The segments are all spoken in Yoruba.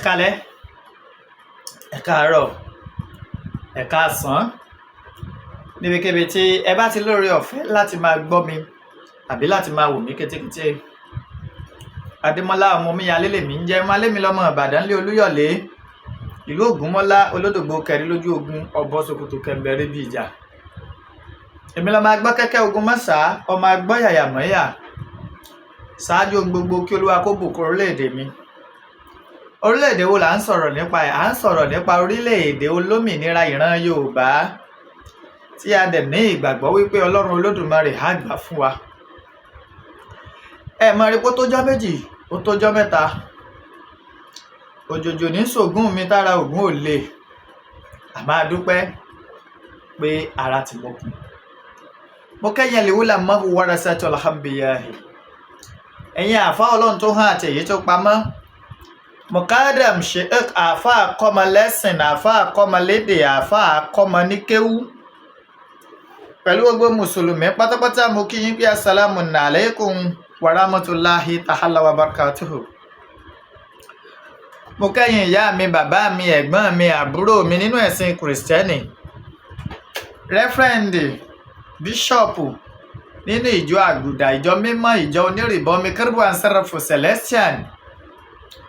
kálẹ́, ẹ káàárọ̀, ẹ káàsán, níbikíbi tí ẹ bá ti lóore ọ̀fẹ́ láti máa gbọ́ mi àbí láti máa wò mí kétékété. Adémọ́lá ọmọ Omíyalé lèmi ń jẹ́, máa lémi lọ́mọ Ìbàdàn lé Olúyọ̀lé, ìlú Ògúnmọ́lá olódògbò kẹrin lójú ogun, ọbọ̀ ṣòkòtò kẹ̀mbẹ̀rẹ̀ bí ìjà. Èmi lọ́mọ agbọ́ kẹ́kẹ́ ogun mọ́sà, ọmọ agbọ́ yàyà mọ́yà. Ṣáájú ohun gbogbo kí Olúwa kó bùkún orílẹ̀-èdè mi. Orílẹ̀-èdè wo là ń sọ̀rọ̀ nípa ẹ̀? À ń sọ̀rọ̀ nípa orílẹ̀-èdè olómìnira ìran Yorùbá tí a dẹ̀ ní ìgbàgbọ́ wípé Ọlọ́run Olódùmarè á gbà fún wa. Ẹ mọ̀ rí pé ó tójọ́ méjì, ó tójọ́ mẹ́ta. Òjòjò ní ṣògùn mi tára ògùn ò lè. A máa dúpẹ́ pé ara ti mọ́kùn. Mo kẹ́yìn lè wúlà mọ́ wọ́rẹ́ sẹ́tọ̀ alhamdulillahi. Ẹ̀yin àfá Ọlọ́run tó hàn àti èyí tó pamọ́. Mukadam Sheikh àfá àkọ́mọ lẹ́sìn, àfá àkọ́mọ lédè, àfá àkọ́mọ ní kéwú. Pẹ̀lú gbogbo mùsùlùmí pátápátá mo kí yín pé assalamu alaikum wa rahmatullahi ta'ala wa barakatuhu. Mo kẹ́yìn ìyá mi, bàbá mi, ẹ̀gbọ́n mi, àbúrò mi nínú ẹ̀sìn kìrìsìtẹ́nì. Rẹ́fẹ́rẹ́ndì, bíṣọ̀pù nínú ìjọ àgùdà, ìjọ mímọ́, ìjọ onírìbọmi, kérúbù and séráfù celestial.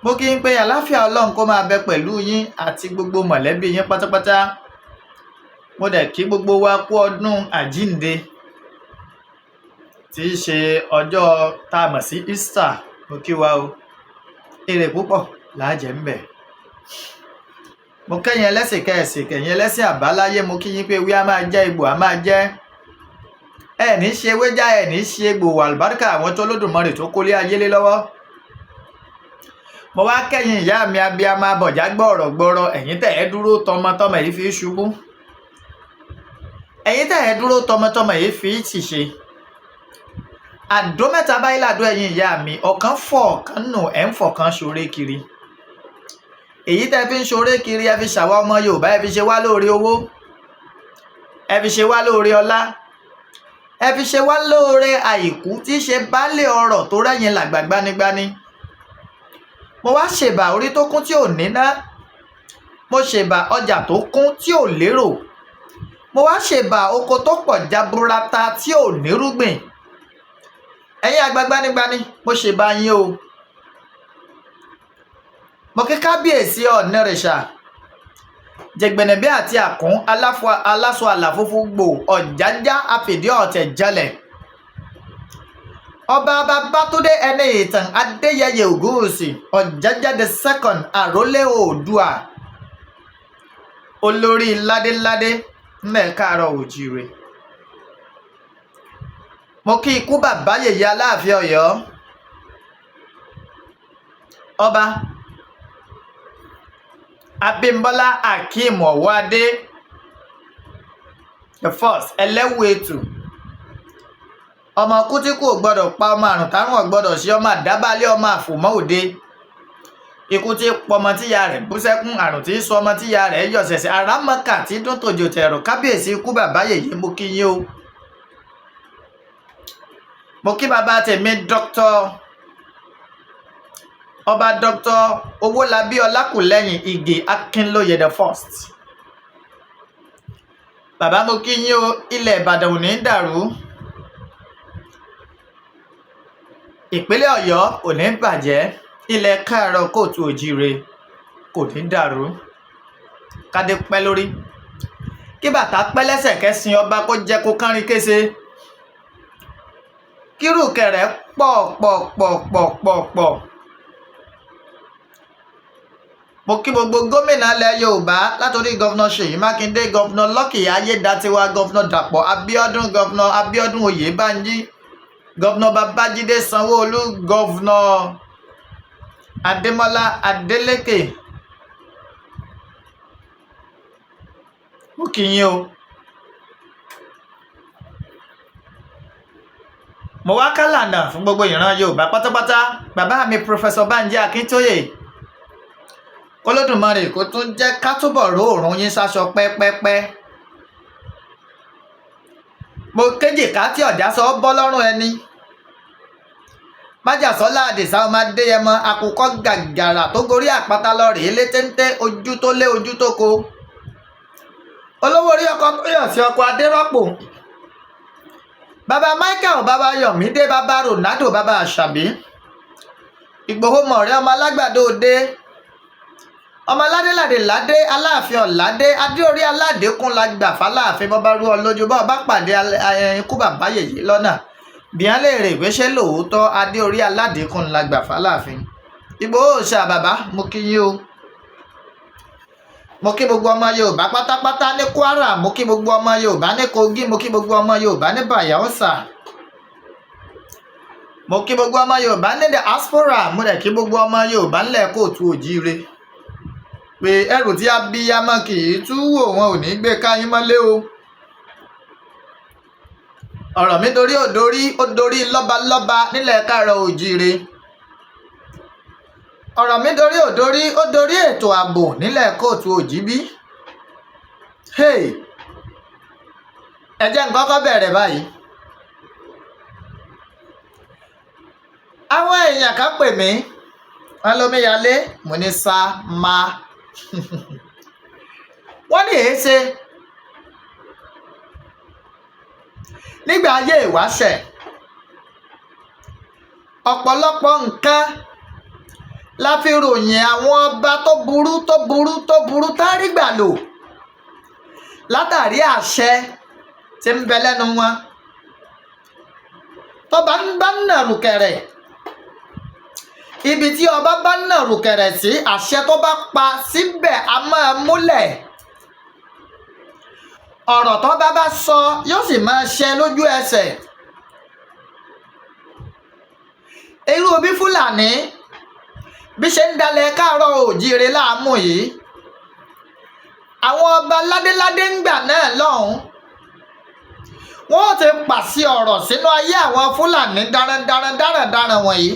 Mo kí yín pé àlàáfíà Ọlọ́run kó máa bẹ pẹ̀lú yín àti gbogbo mọ̀lẹ́bí yín pátápátá. Mo dẹ̀ kí gbogbo wa kú ọdún àjínde tí í ṣe ọjọ́ tá a mọ̀ sí Easter. Mo kí wa o, èrè púpọ̀ láàjẹ́ ń bẹ̀. Mo kẹ́yìn ẹlẹ́sìn kẹ́ẹ̀sì, kẹ̀yìn ẹlẹ́sìn àbáláyé, mo kí yín pé wí á máa jẹ́, egbò á máa jẹ́. Ẹ ní ṣe wéjá, ẹ ní ṣe egbò àlùbáríkà àwọn tó Olódùmarè tó kólé ayé lé lọ́wọ́. Mo wá kẹ́yìn ìyá mi abiyamọ abọ̀já gbọ̀rọ̀gbọ̀rọ̀, ẹ̀yin tẹ̀ ẹ́ dúró tọmọtọmọ yìí fi ṣubú. Ẹ̀yin tẹ̀ ẹ́ dúró tọmọtọmọ yìí fi ṣìṣe. Àdó mẹ́ta báyìí làdó ẹ̀yin ìyá mi, ọ̀kan fọ̀ ọ̀kan nù, ẹ̀ ń fọ̀kan ṣoré kiri. Èyí tẹ́ fi ń ṣoré kiri, ẹ fi ṣàwa ọmọ Yorùbá, ẹ fi ṣe wá lóore owó, ẹ fi ṣe wá lóore ọlá, ẹ fi ṣe wá lóore àìkú tí í ṣe baálé ọrọ̀ tó rẹ́yìn làgbà gbanigbani. Mo wá ṣèbà orí tó kún tí ò níná, mo ṣèbà ọjà tó kún tí ò lérò, mo wá ṣèbà oko tó pọ̀ jaburata tí ò nírúgbìn. Ẹ̀yin àgbà gbanigbani, mo ṣèbà yín o. Mo kí kábíyèsí ọ̀nẹ́rìṣà jẹgbẹ̀nẹ̀bí àti àkún aláṣọ àlàfúnfún gbò ọ̀jájá àfìdí ọ̀tẹ̀ jalẹ̀. Ọba Babátúndé ẹni ìtàn Adéyẹyè Ògúnwùsì Ọ̀jájá the second àrólé Oòduà, olórí ládéládé mẹ́ẹ̀káàrọ̀ òjìrè. Mo kí ikú bàbá yèyé Aláàfin Ọ̀yọ́, Ọba Abímbọ́lá Akeem Ọ̀wọ́adé the first ẹlẹ́wù ètù. Ọmọ kútíkù ò gbọ́dọ̀ pa, ọmọ àrùn tárùn ò gbọ́dọ̀ ṣe, ọmọ àdábálẹ̀, ọmọ àfòmọ́ òde. Ikú tí pọmọ tíya rẹ̀ bú sẹ́kún, àrùn tí sọ ọmọ tíya rẹ̀ yọ̀ ṣẹ̀ṣẹ̀, àrámọ́kà tí dún tòjò tẹ̀rọ. Kábíyèsí ikú bàbá yèyé, mo kí yín o. Mo kí bàbá tèmi Dr. Ọba Dr. Owólabí Ọlákùlẹ́yìn Ìgè Akínlóye the first. Bàbá mo kí yín o, ilẹ̀ Ìbàdàn ò ní dàrú. Ìpínlẹ̀ Ọ̀yọ́ ò ní bàjẹ́, ilẹ̀ káàárọ̀ kóòtù òjíire kò ní dàrú. Kádé pẹ́ lórí, kí bàtà pẹ́ lẹ́sẹ̀, kẹ́sìn ọba kó jẹ́ kó kánrin kése. Kírùkẹ̀rẹ̀ pọ̀. Mo kí gbogbo gómìnà ilẹ̀ Yorùbá látòrí gọ́vnà Ṣèyí Mákindé, gọ́vnà Lucky Ayédatiwa, gọ́vnà Dàpọ̀ Abíọ́dún, gọ́vnà Abíọ́dún Oyèbánjí, gọ́vnà Babájídé Sanwó-Olú, gọ́vnà Adémọ́lá Adélékè. Mo kí yín o. Mo wá kálànà fún gbogbo ìran Yorùbá pátápátá. Bàbá mi Professor Bánjí Akíntóyè, Olódùmarè kó tún jẹ́ ká túbọ̀ ró òrùn yín sáṣọ pẹ́pẹ́pẹ́. Mo kéjìká tí ọ̀já sọ bọ́ lọ́rùn ẹni. májàsọ́lá àdìsá ọmọ adéyẹmọ àkùkọ gàgàrà tó gorí àpáta lọ rèé létéńté ojú tó lé ojú tó ko olówó orí ọkọ tóyọ̀sí ọkọ adérọ́pò bàbá michael bàbá yọ̀mídé bàbá ronaldo bàbá àṣàbí ìgbòho mọ̀rẹ́ ọmọ alágbàdo òde ọmọ aládéládé ládé aláàfin ọ̀ládé adéorí aládékún la gbà fáláàfin bọ́bá rú ọ lójú bá ọba pàdé ikú bàbá yèyé lọ́nà bíyàn lè rè ìgbésẹ̀ lóòótọ́ adéorí aládékún la gbà fáláàfin. Igboho Oosha bàbá mo kí yín o, mo kí gbogbo ọmọ yorùbá pátápátá ní kwara, mo kí gbogbo ọmọ yorùbá ní kogi, mo kí gbogbo ọmọ yorùbá ní bayelsa, mo kí gbogbo ọmọ yorùbá ní diaspora, mo dẹ̀ kí gbogbo ọmọ yorùbá ńlẹ̀ kóòtù òjíire pé ẹrù tí abiyamọ kì í tú wò wọn ò ní gbé káyín mọ́lé o. ọ̀rọ̀ mi dorí òdorí ó dorí lọ́balọ́ba nílẹ̀ káàárọ̀ òjíire, ọ̀rọ̀ mi dorí òdorí ó dorí ètò ààbò nílẹ̀ kóòtù òjíbí. ẹ jẹ́ n kọ́kọ́ bẹ̀rẹ̀ báyìí. àwọn èèyàn kan pè mí wọn lómiyalé mo ní sá máa wọ́n ní èéṣe nígbà ayé ìwáṣẹ̀ ọ̀pọ̀lọpọ̀ nǹkan la fi ròyìn àwọn ọba tó burú tá rí gbà lò látàrí àṣẹ tí ń bẹ lẹ́nu wọn tó bá ń nàrù kẹ̀rẹ̀. Ibi tí ọba bá nàrù kẹ̀rẹ̀ sí àṣẹ tó bá pa síbẹ̀ a máa múlẹ̀. ọ̀rọ̀ tó bá sọ yóò sì máa ṣẹ lójú ẹsẹ̀. irú bí fúlàní bí ṣe ń dalẹ̀ káàárọ̀ òjíire láàmú yìí, àwọn ọba ládéládé ń gbà náà lọ́hùn wọ́n ti pàṣẹ ọ̀rọ̀ sínú ayé àwọn fúlàní darandaran wọ̀nyí,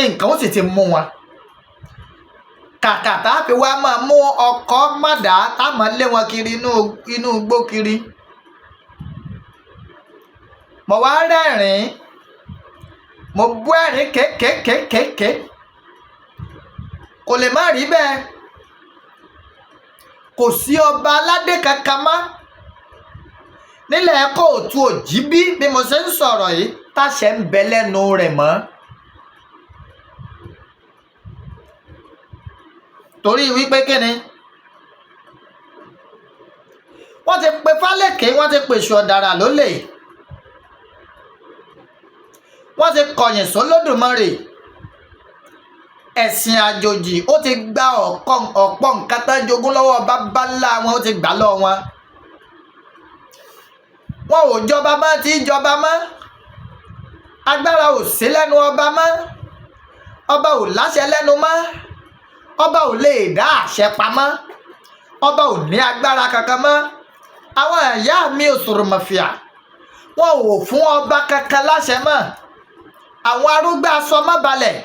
nǹkan ó sì ti mú wọn. kàkà tá a fi wá máa mú ọkọ̀ mọ̀dá tá a máa lé wọn kiri inú igbó kiri. mo wá rẹ́rìn-ín, mo bú ẹ̀rín kékékékéké. kò lè má rí bẹ́ẹ̀. kò sí ọba aládé kankan mọ́ nílẹ̀ kóòtù òjíbí bí mo ṣe ń sọ̀rọ̀ yìí táṣẹ ń bẹ lẹ́nu rẹ̀ mọ́. torí wípé kíni wọ́n ti pe Fálékè, wọ́n ti pèsè ọ̀dàrà lólè, wọ́n ti kọ̀yìn sólódùmarè. ẹ̀sìn àjòjì ó ti gba ọ̀pọ̀ nǹkan tó jogún lọ́wọ́ bàbá ńlá wọn, ó ti gbà lọ wọn. wọn ò jọba mọ́ tí jọba mọ́, agbára ò sí lẹ́nu ọba mọ́, ọba ò láṣẹ lẹ́nu mọ́, ọba ò lè dá àṣẹ pamọ́, ọba ò ní agbára kankan mọ́. àwọn ìyá mi ò sọ̀rọ̀ mọ̀fìà, wọn ò fún ọba kankan láṣẹ mọ́. àwọn arúgbó aṣọ mọ́ balẹ̀,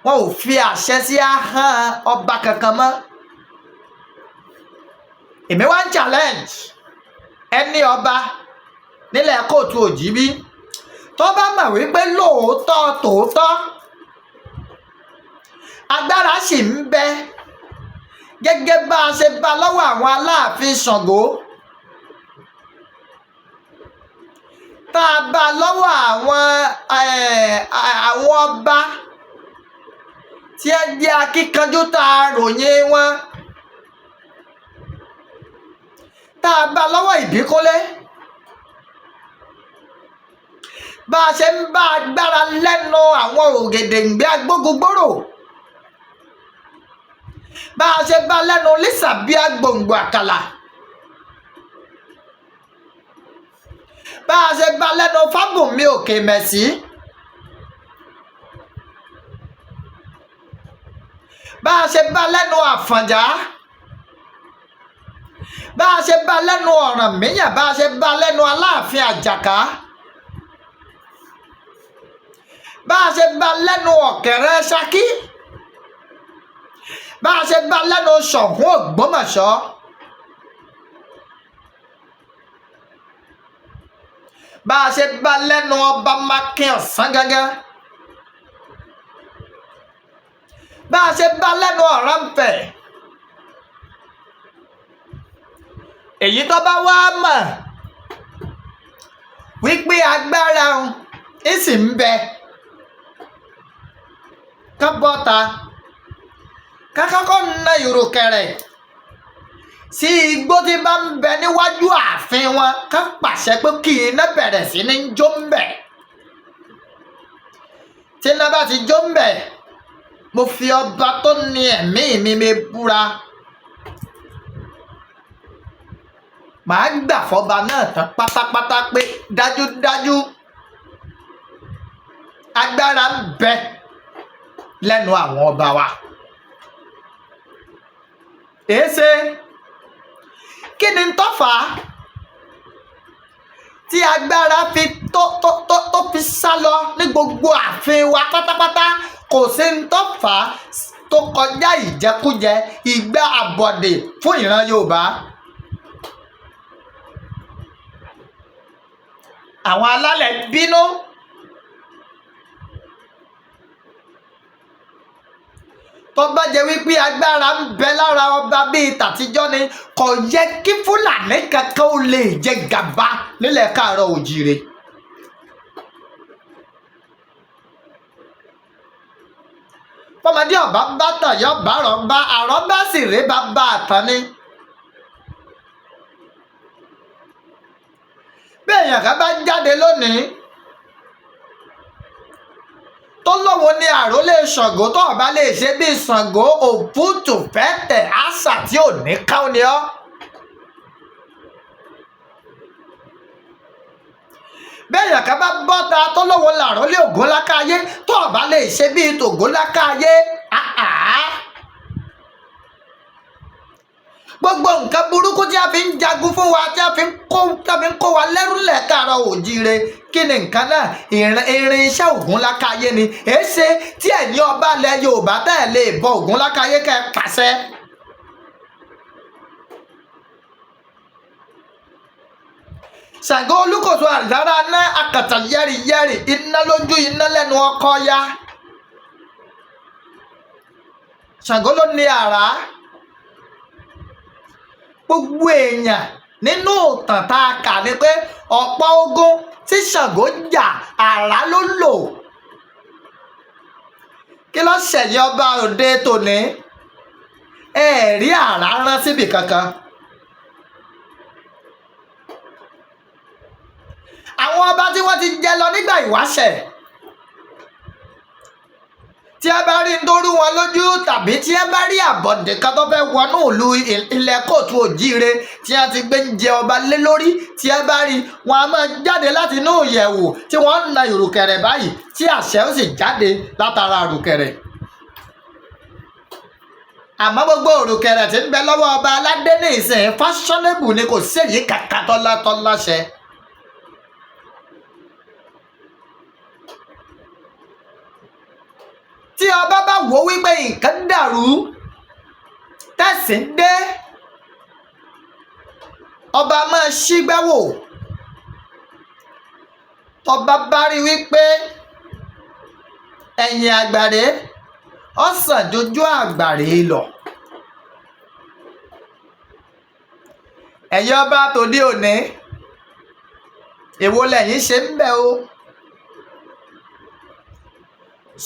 wọn ò fi àṣẹ sí ahọ́n ọba kankan mọ́. èmi wá ń challenge ẹni ọba nílẹ̀ kóòtù òjíbí tó bá mọ̀ wípé lóòótọ́ tòótọ́ agbára sì ń bẹ gẹ́gẹ́ bá a ṣe bá lọ́wọ́ àwọn aláàfin Ṣàngó, tá a bá lọ́wọ́ àwọn ọba tí ẹ jẹ́ akíkanjú tá a ròyìn wọn, tá a bá lọ́wọ́ Ìbíkúnlé, bá a ṣe ń bá agbára lẹ́nu àwọn Ògèdèǹgbé Agbógungbòrò, bá a ṣe bá lẹ́nu Lísàbí Agbòǹgbò Àkàlà, bá a ṣe bá lẹ́nu Fábùnmí Òkèmẹ̀sí, bá a ṣe bá lẹ́nu Àfọ̀njá, bá a ṣe bá lẹ́nu Ọ̀rànmíyàn, bá a ṣe bá lẹ́nu Aláàfin Àjàká, bá a ṣe bá lẹ́nu Ọ̀kẹ́rẹ́ Ṣakí, bá a ṣe bá lẹ́nu Ṣọ̀ún Ògbómọ̀ṣọ́, bá a ṣe bá lẹ́nu Ọba Mákin Ọ̀sángangan, bá a ṣe bá lẹ́nu ọ̀rọ̀ ń fẹ̀. èyí tó bá wá mọ̀ wípé agbára ń sì ń bẹ ká bọ́ta ká kọ́kọ́ na ìrùkẹ̀rẹ̀ sí igbó tí bá ń bẹ níwájú ààfin wọn ká pàṣẹ pé kí iná bẹ̀rẹ̀ sí ní jó ń bẹ̀. tí iná bá ti jó ń bẹ̀, mo fi ọba tó ní ẹ̀mí mi búra, màá gbà fọba náà tán pátápátá pé dájúdájú agbára ń bẹ lẹ́nu àwọn ọba wa. èéṣe kí ni tó fà á tí agbára fi tó fi sá lọ ní gbogbo ààfin wa pátápátá? kò sí ń tó fà á tó kọjá ìjẹkújẹ, ìgbà àbọ̀dè fún ìran Yorùbá. àwọn alálẹ̀ bínú, tó bá jẹ́ wípé agbára ń bẹ lára ọba bíi tàtijọ́ ni, kò yẹ kí Fúlàní kankan ó lè jẹ gàba nílẹ̀ Káàárọ̀ Oòjíire. fọmọdé ọba bá tàn yọ bá àrọ́bá, àrọ́bá sì rèé bá bá àtàn ni. bí èèyàn kan bá jáde lónìí tó lóun ní àrólé Ṣàngó, tó ọba lè ṣe bí Ṣàngó, òfútù fẹ́tẹ̀ àṣà tí ò ní káwọn ni ọ́. bí èèyàn kan bá bọ́ta tó lóun làrólé Ògúnlákáyé, tó ọba lè ṣe bí tògúnlákáyé, gbogbo nǹkan burúkú tí a fi ń jagun fún wa, tí a fi ń kó wa lẹ́rú lẹ̀ Káàárọ̀ Oòjíire, kí ni nǹkan náà? irin iṣẹ́ Ògúnlákáyé ni. èéṣe tí ẹ̀yin ọba ilẹ̀ Yorùbá tẹ́ ẹ̀ lè bọ Ògúnlákáyé kẹ́ ẹ pàṣẹ? Ṣàngó Olúkòso àdára ná àkàtà yẹ́rìyẹ́rì, iná lójú iná lẹ́nu ọkọ ya. Ṣàngó ló ní àrá. gbogbo èèyàn nínú ìtàn tá a kà ní pé ọ̀pọ̀ ogun tí Ṣàngó jà, àrá ló lò. kí ló ṣẹ̀yìn ọba òde tòní? ẹ rí àrá rán síbi kankan. àwọn ọba tí wọ́n ti jẹ lọ nígbà ìwáṣẹ̀, tí ẹ bá rí nítorí wọn lójú, tàbí tí ẹ bá rí àbọ̀dé kan tó fẹ́ wọnú ìlú ilẹ̀ Kóòtù Òjíire tí a ti gbé ń jẹ ọba lé lórí, tí ẹ bá rí wọn a máa jáde láti inú ìyẹ̀wò tí wọ́n ń na ìrùkẹ̀rẹ̀ báyìí, tí àṣẹ ó sì jáde látara ìrùkẹ̀rẹ̀. àmọ́ gbogbo ìrùkẹ̀rẹ̀ tí ń bẹ lọ́wọ́ ọba aládé ní ìsìn fashionable ni, kò sí èyí kàkà tọ́láṣẹ. tí ọba bá wò wípé nǹkan dàrú, tẹ̀sí ń dé, ọba máa ṣígbáwò. ọba bá rí wípé ẹ̀yìn àgbàre ọ̀sán dojú àgbàre lọ. ẹ̀yin ọba tòde òní, èwo lẹ̀yin ṣe ń bẹ̀ o?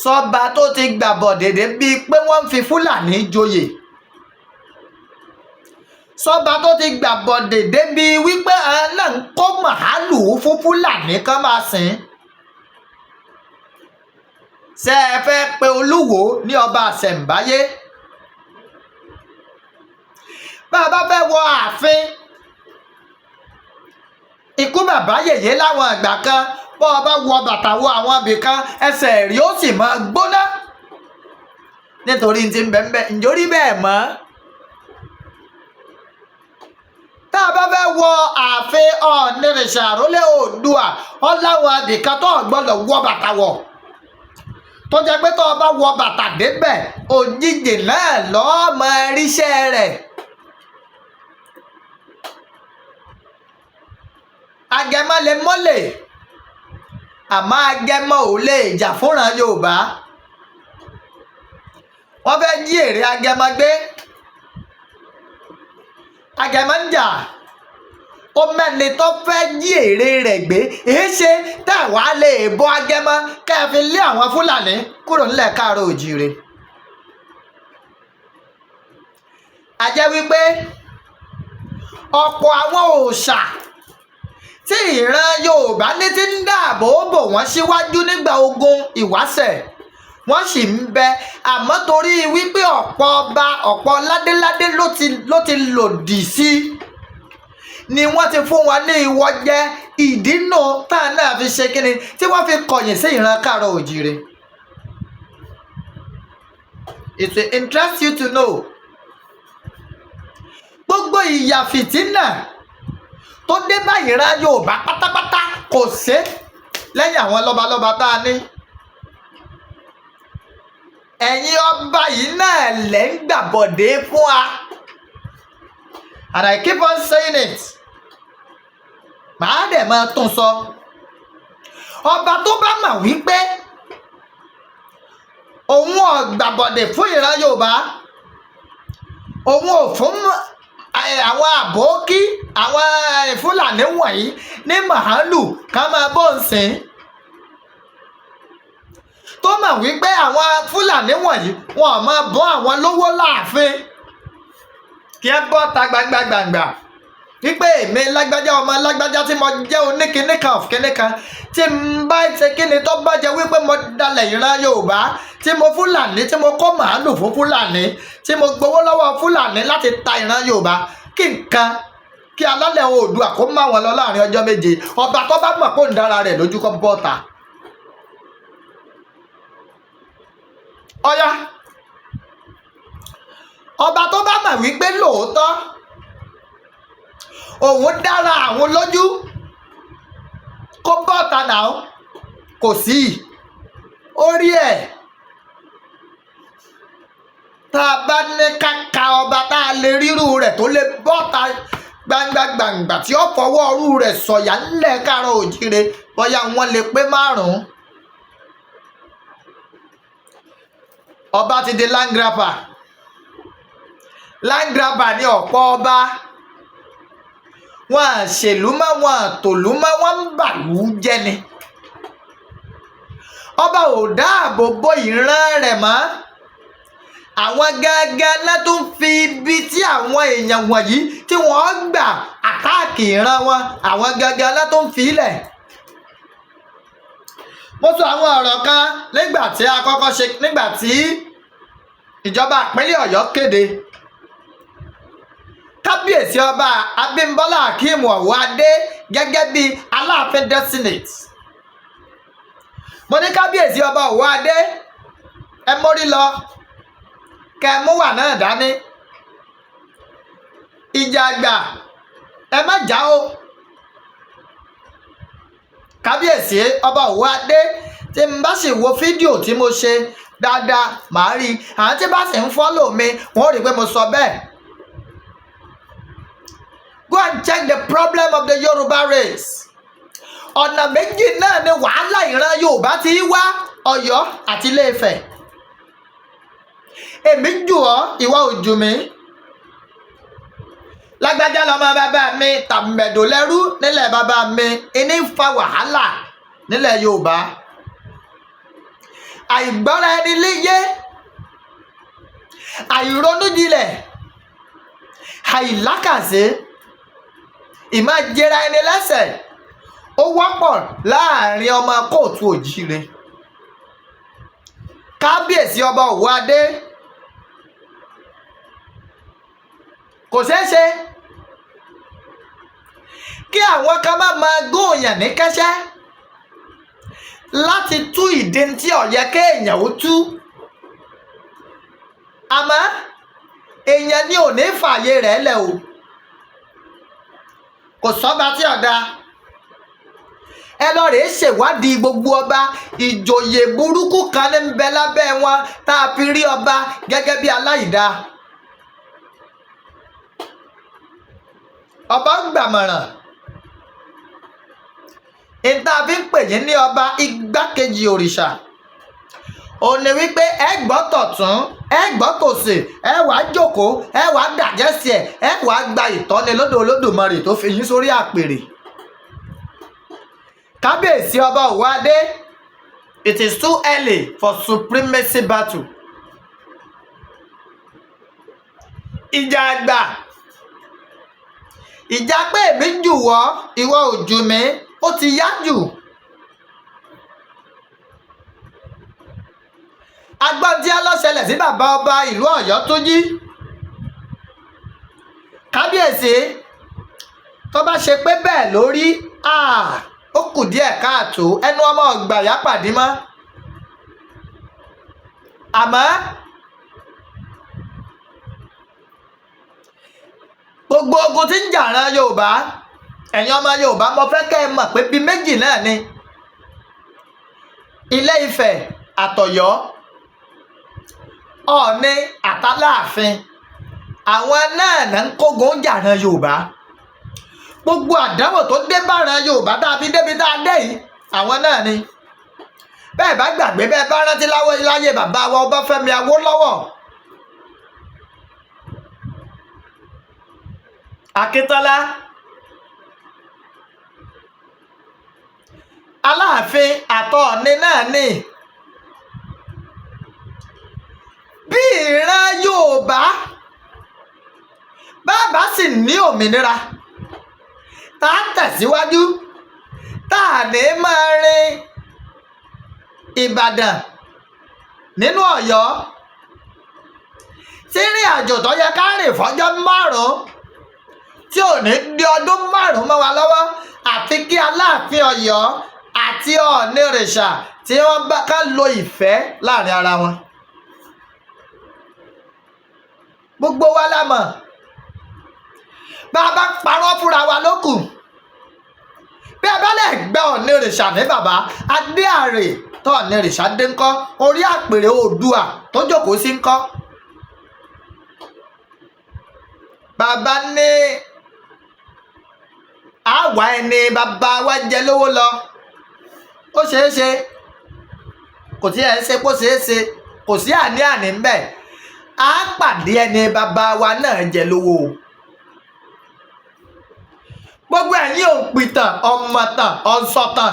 sọba tó ti gbàbọ̀ dédé bíi pé wọ́n ń fi Fúlàní joyè, sọba tó ti gbàbọ̀ dédé bíi wípé náà ń kó màálù fún Fúlàní kan máa sìn. ṣé ẹ fẹ́ pe Olúwo ní ọba àṣẹ̀ǹbáyé? bá a bá fẹ́ wọ ààfin, ikú bàbá yèyé láwọn àgbà kan, bọ́ ọ bá wọ bàtà wọ àwọn ibìkan, ẹsẹ̀ rí ó sì máa gbóná nítorí ti ń bẹ́ẹ̀ ǹjórí bẹ́ẹ̀ mọ́. tá a bá fẹ́ wọ ààfin Ọ̀ọ̀nìrìṣà àrólé Oòduà, ọ láwọn ibìkan tó gbọ́dọ̀ wọ bàtà wọ̀, tó jẹ́ pé tó o bá wọ bàtà débẹ̀, òjijì náà lọ́ọ́ mọ ríṣẹ́ rẹ̀. agẹmọ lè mọ́lẹ̀, àmọ́ agẹmọ ò lè jà fúnra Yorùbá. wọ́n fẹ́ jí èrè Agẹmọ gbé. Agẹmọ ń jà, ó mẹ́ni tó fẹ́ jí èrè rẹ̀ gbé. èé ṣe tá a wá lè bọ́ Agẹmọ ká fi lé àwọn Fúlàní kúrò nílẹ̀ Káàárọ̀ Oòjíire. a jẹ́ wípé ọ̀pọ̀ àwọn òòṣà tí ìran Yorùbá ní ti ń dáàbò bò wọ́n síwájú nígbà ogun ìwáṣẹ̀ wọ́n sì ń bẹ, àmọ́ torí wípé ọ̀pọ̀ ọba ọ̀pọ̀ ládéládé ló ti lòdì sí ni wọ́n ti fún wọn ní ìwọ jẹ. ìdínà tá a náà fi ṣe kíni tí wọ́n fi kọ̀yìn sí ìran Káàárọ̀ Oòjíire. It will interest you to know gbogbo ìyà fìtínà tó dé bá ìran Yorùbá pátápátá kò sí lẹ́yìn àwọn lọ́balọ́ba tá a ní. ẹ̀yin ọba yìí náà lẹ́ ń gbàbọ̀dé fún wa, and I keep on saying it. màá dẹ̀ máa tún sọ. ọba tó bá mà wípé òun ò gbàbọ̀dé fún ìran Yorùbá, òun ò fún àwọn àbókí àwọn Fúlàní wọ̀nyí ní màálù ká máa bó ń sìn, tó mà wípé àwọn Fúlàní wọ̀nyí wọn ò máa bọ́ àwọn lówó láàfin kí ẹ bọ́ ta gbangba wípé èmi lágbájá ọmọ lágbájá tí mo jẹ́ oníkíníkan of kíníkan tí n bá ṣe kíni tó bá jẹ́ wípé mo dalẹ̀ ìran Yorùbá, tí mo Fúlàní tí mo kó màálù fún Fúlàní, tí mo gbowó lọ́wọ́ Fúlàní láti ta ìran Yorùbá, kí alálẹ̀ Oòduà kó má wọn lọ láàrin ọjọ́ méje. ọba tó bá mọ̀ kó ń dára rẹ̀ lójú kọ́ bọ́ta. ọ̀yá ọba tó bá mọ̀ wípé lóòótọ́ òun dára àwọn lójú kó bọ́ta náà, kò sí orí ẹ̀. tá a bá ní ká ọba tá a lè rírú rẹ̀ tó lè bọ́ta gbangba tí ó fọwọ́ ọrú rẹ̀ sọ̀yà nílẹ̀ Káàárọ̀ Oòjíire, bóyá wọ́n lè pé 5. ọba ti di land grabber ní ọ̀pọ̀ ọba. wọn à ṣèlú mọ́, wọn à tòlú mọ́, wọ́n ń bàlú jẹ́ ni. ọba ò dáàbò bo ìran rẹ̀ mọ́. àwọn gangan náà tún fi ibi tí àwọn èèyàn wọ̀nyí tí wọ́n gbà àtáàkì ìran wọn, àwọn gangan náà tún fi ilẹ̀. mo sọ àwọn ọ̀rọ̀ kan nígbà tí ìjọba ìpínlẹ̀ Ọ̀yọ́ kéde kábíyèsí ọba Abímbọ́lá Akeem Ọ̀wọ́adé gẹ́gẹ́ bí Aláàfin Designate. mo ní kábíyèsí ọba Ọ̀wọ́adé ẹ mórí lọ kẹ mú wà náà dání. ìjà àgbà ẹ má jà o. kábíyèsí ọba Ọ̀wọ́adé tí n bá sì wo fídíò tí mo ṣe dáadáa màá rí, àwọn tí bá sì ń fọ́lò mi wọ́n rí pé mo sọ bẹ́ẹ̀. Go and check the problem of the Yoruba race. ọ̀nà méjì náà ni wàhálà ìran Yorùbá ti wá, Ọ̀yọ́ àti Ilé-Ifẹ̀. èmi jù ọ́, ìwọ ò jù mí. lágbájá lọmọ bàbá mi, tàmẹ̀dò lẹ́rú nílẹ̀ bàbá mi, ìní ń fa wàhálà nílẹ̀ Yorùbá. àìgbọ́ra ẹni léyé, àìronújinlẹ̀, àìlákàsí, ìmá jẹra ẹni lẹ́sẹ̀ ó wọ́pọ̀ láàrin ọmọ kóòtù òjíire. kábíyèsí ọba Ọ̀wọ́adé kò ṣeéṣe kí àwọn kan máa góòyàn ní kẹ́sẹ́ láti tú ìdí tí ó yẹ kéèyàn ó tú. àmọ́ èèyàn ní ò ní fààyè rẹ̀ lẹ̀ o. kò sọ́ba tí ọ̀dà. ẹ lọ rèé ṣèwádìí gbogbo ọba, ìjòyè burúkú kan ní ń bẹ lábẹ́ wọn tá a fi rí ọba gẹ́gẹ́ bí aláìda. ọba ń gbàmọ̀ràn. ìta fi ń pè yín ní ọba igbákejì òrìṣà. òun ni wípé ẹ gbọ́ tọ̀tún ẹ gbọ́ tòsì ẹ wàá jókòó ẹ wàá dàjẹ́sì ẹ wàá gba ìtọ́ni lọ́dọ̀ Olódùmarè tó fi yín sórí àpèrè. Kábíyèsí ọba Òwúadé, it is too early for supremacy battle. Ìjà àgbà, ìjà pé èmi jù wọ́ ìwọ ò jù mí, ó ti yá jù. Agbọ́n tí a lọ ṣẹlẹ̀ sí bàbá ọba ìlú Ọ̀yọ́ tó jí. Kábíyèsí tó bá ṣe pé bẹ́ẹ̀ lórí ó kù díẹ̀ káàtó, ẹnu ọmọ ọgbà yá pàdé mọ́. Àmọ́ gbogbo ogun tí ń jà ran Yorùbá, ẹ̀yin ọmọ Yorùbá, mo fẹ́ kẹ́ ẹ mọ̀ pé bíi méjì náà ni. Ilé Ifẹ̀ àtọ̀yọ́, Ọọ̀ni àtàláàfin, àwọn náà ń kógun jà ran Yorùbá. Gbogbo àdánwò tó dé bá ran Yorùbá tàbí débi tá a dé yìí, àwọn náà ni. Bẹ́ẹ̀ bá gbàgbé, bẹ́ẹ̀ bá rántí láyé bàbá wa Ọbáfẹ́mi Awólọ́wọ̀, Akíntọ́lá, Aláàfin àtọ̀ọ̀ni náà ni. Bí ìran Yorùbá bàbá sì ní òmìnira, tá a tẹ̀síwájú, tá a ní máa rin Ìbàdàn nínú Ọ̀yọ́, tí ìrìn àjò tó yẹ ká rìn fọ́jọ́ 5 tí ò ní di ọdún 5 mọ́ wa lọ́wọ́, àfi kí Aláàfin Ọ̀yọ́ àti Ọọ̀ni Ìrìṣà tí wọ́n bá ká lo ìfẹ́ láàrin ara wọn. Gbogbo wa la mọ̀, bá a bá parọ́ fúnra wa lókù. Bí a bá lè gbẹ́ Ọọ̀ni Ìrìṣà ní bàbá adé àrè tó Ọọ̀ni Ìrìṣà dé ńkọ́, orí àpèrè Oòduà tó jókòó sí ńkọ́. Bàbá ní àwa ẹni bàbá wa jẹ lówó lọ, ó ṣeé ṣe, kò tí ẹ ṣe kó ṣeé ṣe, kò sí àní-àní ń bẹ̀, á pàdé ẹni bàbá wa náà jẹ lówó. Gbogbo ẹ̀yin òǹpìtàn, ọ̀mọ̀tàn, ọ̀ǹsọ̀tàn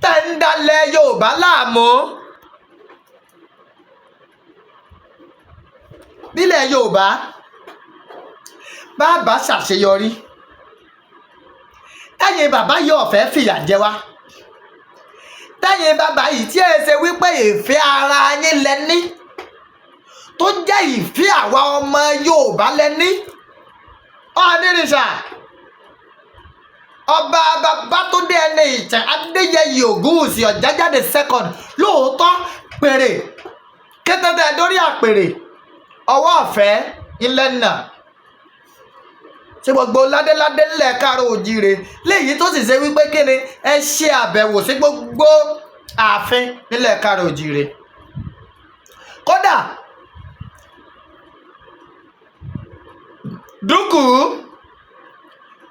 tẹ́ ń dalẹ̀ Yorùbá láàmú. Nílẹ̀ Yorùbá bàbá ṣàṣeyọrí, tẹ́yin bàbá yóò fẹ́ fìyà jẹ wá. Tẹ́yin bàbá yìí tí ẹ ṣe wípé ìfẹ́ ara yín lẹ́ní, tó jẹ́ ìfẹ́ àwa ọmọ Yorùbá lẹ́ní. Ọọ̀ni Ìrìṣà, ọba Babátúndé ẹni ìtàn Adéyẹyè Ògúnwùsì Ọ̀jájádé second, lóòótọ́ pèrè kétété dórí àpèrè ọwọ́ ọ̀fẹ́ ilẹ̀ náà, ṣe gbogbo ládéládé ńlẹ̀ Káàárọ̀ Oòjíire, léyìí tó sì ṣe wípé kíni ẹ ṣe àbẹ̀wò sí gbogbo ààfin nílẹ̀ Káàárọ̀ Oòjíire. Kódà Dúkùú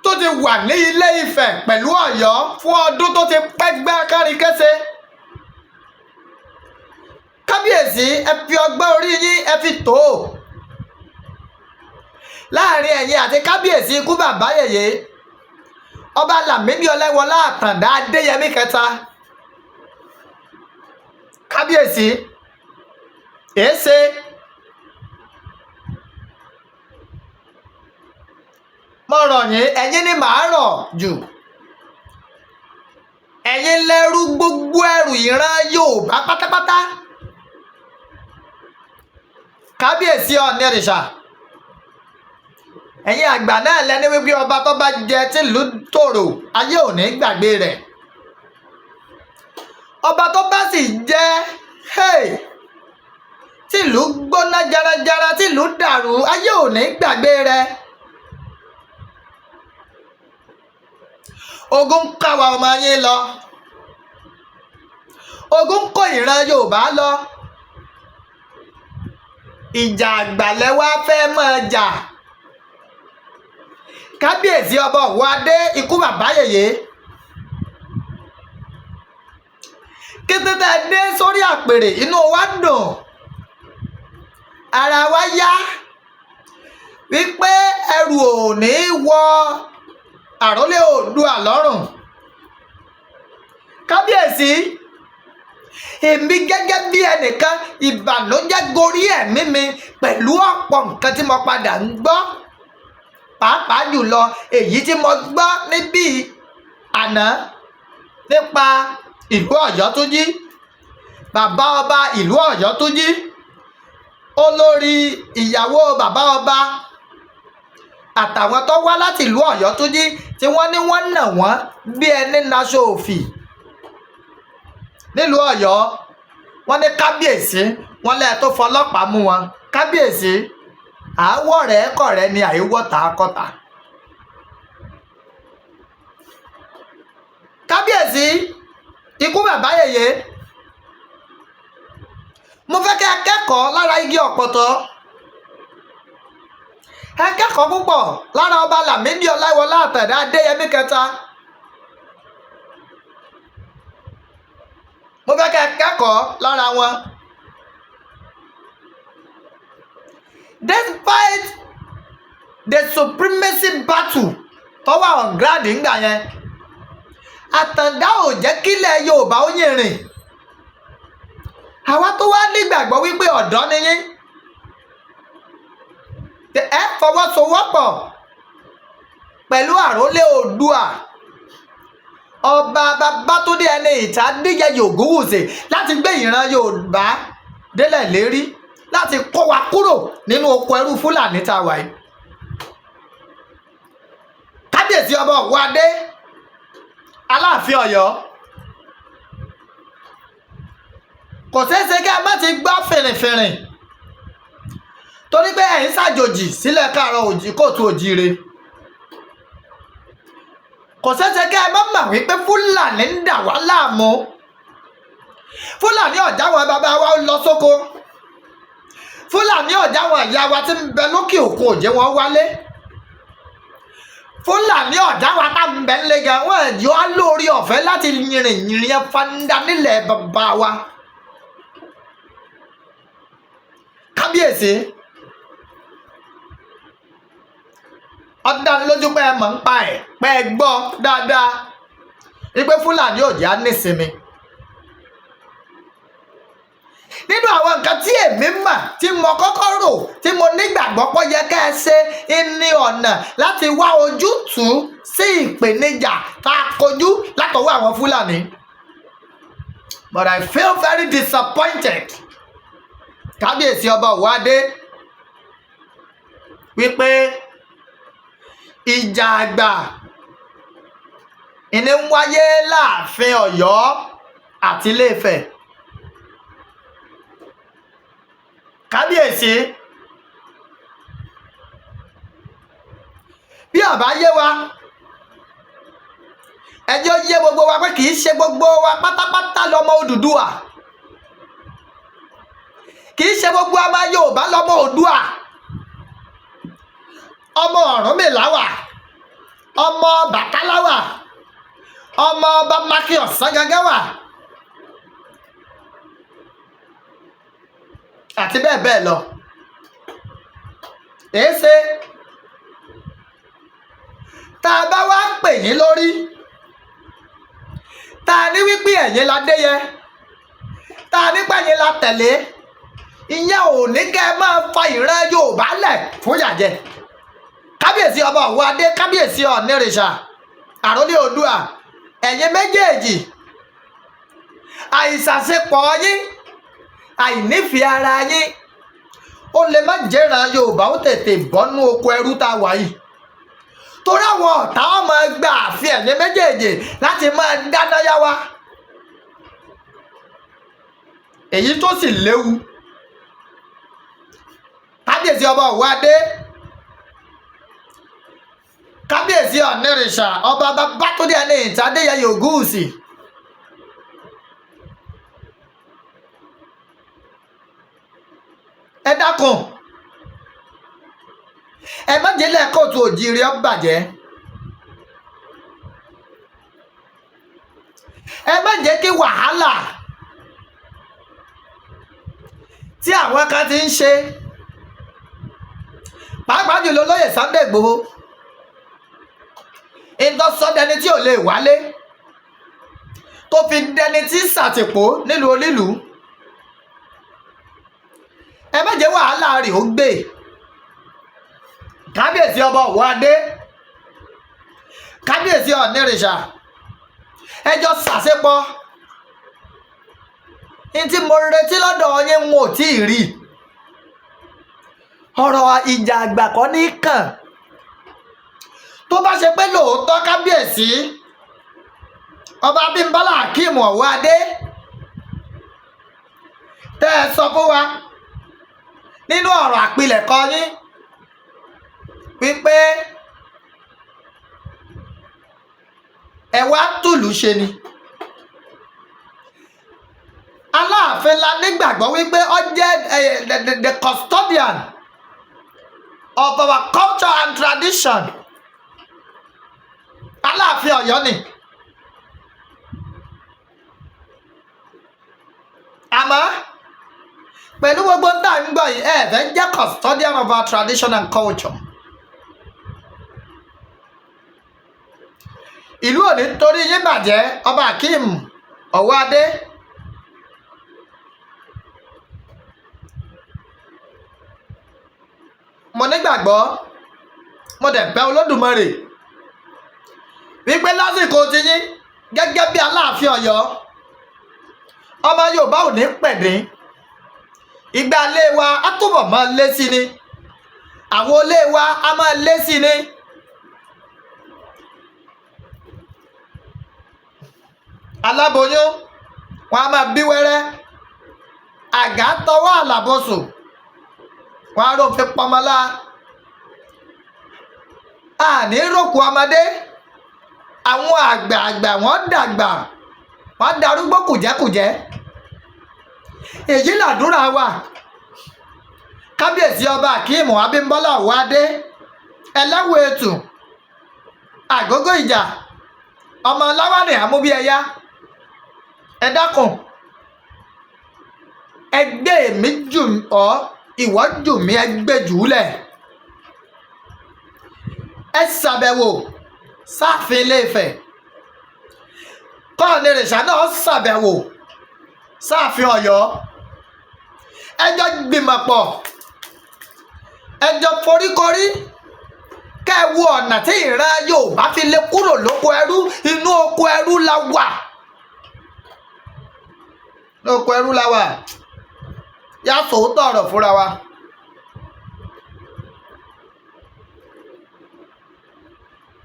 tó ti wà ní Ilé Ifẹ̀ pẹ̀lú Ọ̀yọ́ fún ọdún tó ti pẹ́ gbá kárí kése. Kábíyèsí, ẹ fi ọgbọ́n orí yín ẹ fi tó láàrin ẹ̀yin àti kábíyèsí ikú bàbá yèyé ọba Lámídì Ọláìwọlá Àtàndá Adéyẹmí kẹta. Kábíyèsí, èéṣe mo rọ̀ yín, ẹ̀yin ni màá rọ̀ jù. Ẹ̀yin lẹ́rú gbogbo ẹrù ìran Yorùbá pátápátá. Kábíyèsí Ọọ̀ni Ìrìṣà, ẹ̀yin àgbà náà lẹ́ni wípé ọba tó bá jẹ tìlú tòrò ayé ò ní gbàgbé rẹ̀. Ọba tó bá sì jẹ tìlú gbóná jarajara, tìlú dàrú, ayé ò ní gbàgbé rẹ̀. Ogun ká wa ọmọ yín lọ, ogun kó ìran Yorùbá lọ. Ìjà àgbàlẹ̀ wa fẹ́ máa jà. Kábíyèsí ọba Òwúadé ikú bàbá yèyé, kété tá a dé sórí àpèrè inú wa dùn ara wa yá wípé ẹrù ò ní wọ àrólé Oòduà lọ́rùn. Kábíyèsí, èmi gẹ́gẹ́ bí ẹnìkan ìbànújẹ́ gorí ẹ̀mí mi pẹ̀lú ọ̀pọ̀ nǹkan tí mo padà ń gbọ́, pàápàá jùlọ èyí tí mo gbọ́ níbí àná nípa ìlú Ọ̀yọ́túnjí, bàbá ọba ìlú Ọ̀yọ́túnjí, olórí ìyàwó bàbá ọba àtàwọn tó wá láti ìlú Ọ̀yọ́túnjí tí wọ́n ní wọ́n nà wọ́n bí ẹni naṣọ òfì nílùú Ọ̀yọ́. Wọ́n ní kábíyèsí, wọ́n lẹ́ẹ̀ tó fọlọ́pàá mú wọn. Kábíyèsí, àáwọ̀ rẹ̀ kọ̀rẹ́ ni àìwọ́ta kọ́ta. Kábíyèsí, ikú bàbá yèyé, mo fẹ́ kẹ́ ẹ kẹ́kọ̀ọ́ lára igi ọ̀pọ̀tọ́, ẹ kẹ́kọ̀ọ́ púpọ̀ lára ọba Lámídì Ọláìwọlá Àtàndá Adéyẹmí kẹta. Mo fẹ́ kẹ́ ẹ kẹ́kọ̀ọ́ lára wọn. Despite the supremacy battle tó wà on ground ńgbà yẹn, Àtàndá ò jẹ́ kílẹ̀ Yorùbá ó yìnrìn. Àwa tó wá nígbàgbọ́ wípé ọ̀dọ́ ni yín, ẹ fọwọ́sowọ́pọ̀ pẹ̀lú àrólé Oòduà ọba Babátúndé ẹni ìta Adéyẹyè Ògúnwùsì láti gbé ìran Yorùbá délẹ̀ lérí, láti kó wa kúrò nínú oko ẹrú Fúlàní tá a wà yìí. Kábíyèsí ọba Ọ̀wọ́adé Aláàfin Ọ̀yọ́, kò ṣeéṣe kí a má ti gbọ́ fìrìfìrì torí pé ẹ̀yin ṣàjòjì sílẹ̀ káàárọ̀ kóòtù òjíire. Kò ṣeéṣe kí ẹ má mà wípé Fúlàní ń dà wá láàmú. Fúlàní ọ̀já wọn bàbá wa lọ sóko. Fúlàní ọ̀já wọn ìyá wa tí ń bẹ lókè òkun òjé wọn wálé. Fúlàní ọ̀já wa tá ń bẹ ńlé gan wọn ẹ̀jọ́ á lórí ọ̀fẹ́ láti yìnrìn ẹ fanda nílẹ̀ bàbá wa. Kábíyèsí, ọ̀dánilójú pé ẹ mọ̀ ń pa ẹ̀ pé ẹ gbọ́ dáadáa wípé Fúlàní ò jẹ́ á nísinmi. Nínú àwọn nǹkan tí èmi mà tí mo kọ́kọ́ rò tí mo nígbàgbọ́ pé yẹ ká ẹ ṣe ní ọ̀nà láti wá ojútùú sí ìpèníjà tá a kojú látọwọ́ àwọn Fúlàní. But I feel very disappointed. Kábíyèsí ọba Ọ̀wọ́adé wípé ìjà àgbà ìní ń wáyé láàfin Ọ̀yọ́ àti Ilé-Ifẹ̀. Kábíyèsí, bí ọba yé wa ẹjọ́ yé gbogbo wa pé kì í ṣe gbogbo wa pátápátá lọmọ Odùduwà, kì í ṣe gbogbo ọmọ Yorùbá lọmọ Oòduà. Ọmọ Ọ̀rúnmìlà wà, ọmọ Bàtálá wà, ọmọ ọba Mákì Ọ̀sángangán wà, àti bẹ́ẹ̀ bẹ́ẹ̀ lọ. Èéṣe tá a bá wá pè yín lórí, tá a ní wípé ẹ̀yin la déyẹ, tá a nípa ẹ̀yin la tẹ̀lé, ìyẹn ò ní kẹ́ ẹ máa fa ìran Yorùbá lẹ̀ fún yàjẹ́. Kábíyèsí ọba Ọ̀wọ́adé, kábíyèsí Ọ̀nìrìṣà àrólé Oòduà, ẹ̀yin méjèèjì àìsàṣepọ̀ yín, àìnífẹ̀ẹ́ ara yín ó lè má jẹ́ran Yorùbá ó tètè bọ́nú oko ẹrú tá a wà yìí. Torí àwọn ọ̀tá ọmọ ẹgbẹ́ àfi ẹ̀yin méjèèjì láti máa dáná yá wa, èyí tó sì léwu. Kábíyèsí ọba Ọ̀wọ́adé, kábíyèsí Ọ̀nìrìṣà ọba Babátúndé ẹni ìta Adéyẹyè Ògúnwùsì, ẹ dákun ẹ má jẹ́ lẹ́ kóòtù òjíire ó bàjẹ́, ẹ má jẹ́ kí wàhálà tí àwọn kan ti ń ṣe pàápàá jùlọ lóyè Sunday Igboho ìtọ́sọ́dẹni tí ò lè wálé tó fi dẹni tí sàtìpó nílùú onílùú. Ẹ má jẹ́ wàhálà rẹ̀ ó gbé kábíyèsí ọba Ọ̀wọ̀ adé, kábíyèsí ọ̀nìrìṣà, ẹjọ́ sàṣepọ̀ ní tí mo retí lọ́dọ̀ yín wọn ò tí ì rí. Ọ̀rọ̀ ìjà àgbà kọ́ ní kàn. Tó bá ṣe pé lóòótọ́ kábíyèsí ọba Abímbọ́lá Akeem Ọ̀wọ̀ adé tẹ́ ẹ sọ fún wa nínú ọ̀rọ̀ àpilẹ̀kọ yín wípé ẹ wá tùlù ṣe ni, Aláàfin la nígbàgbọ́ wípé ó jẹ́ the custodian of our culture and tradition. Aláàfin Ọ̀yọ́ ni. Àmọ́ pẹ̀lú gbogbo ń tà ń gbọ́ yìí ẹ fẹ́ jẹ́ custodian of our tradition and culture. Ìlú ò ní torí yín bàjẹ́ ọba Akeem Ọ̀wọ̀ adé. Mo nígbàgbọ́ mo dẹ̀ bẹ̀ Olódùmarè wípé lásìkò ti yín gẹ́gẹ́ bí Aláàfin Ọ̀yọ́ ọmọ Yorùbá ò ní pẹ̀dín. Ìgbà ilé wa á túbọ̀ máa lé sí ni, àwọn ilé wa á máa lé sí ni. Aláboyún wọn á máa bí wẹ́rẹ́, àgá tọwọ́ àlàbọ̀sùn wọn á rò fi pọmọlá. Àní rògbò ọmọdé, àwọn àgbààgbà wọn dàgbà wọn darúgbó kùjẹ́kùjẹ́. Èyí làdúrà wa kábíyèsí ọba Akeem Abímbọ́lá Ọ̀wọ̀ adé, ẹlẹ́wọ̀ ètù, àgógó ìjà, ọmọ láwárí àmúbí ẹ̀yá. Ẹ dákun ẹgbẹ́ mi jù ọ́ ìwọ́ jù mí ẹgbẹ́ jùúlẹ̀. Ẹ ṣàbẹ̀wò sáàfin Ilé-Ifẹ̀, kọ́ọ̀nìrìṣà náà ṣàbẹ̀wò sáàfin Ọ̀yọ́. Ẹjọ́ gbìmọ̀ pọ̀, ẹjọ́ foríkorí kẹ́ ẹ wo ọ̀nà tí ìran Yorùbá fi lè kúrò lóko ẹrú. Inú oko ẹrú la wà, lóko ẹrú la wà. Yá sòótọ́ ọ̀rọ̀ fúnra wa.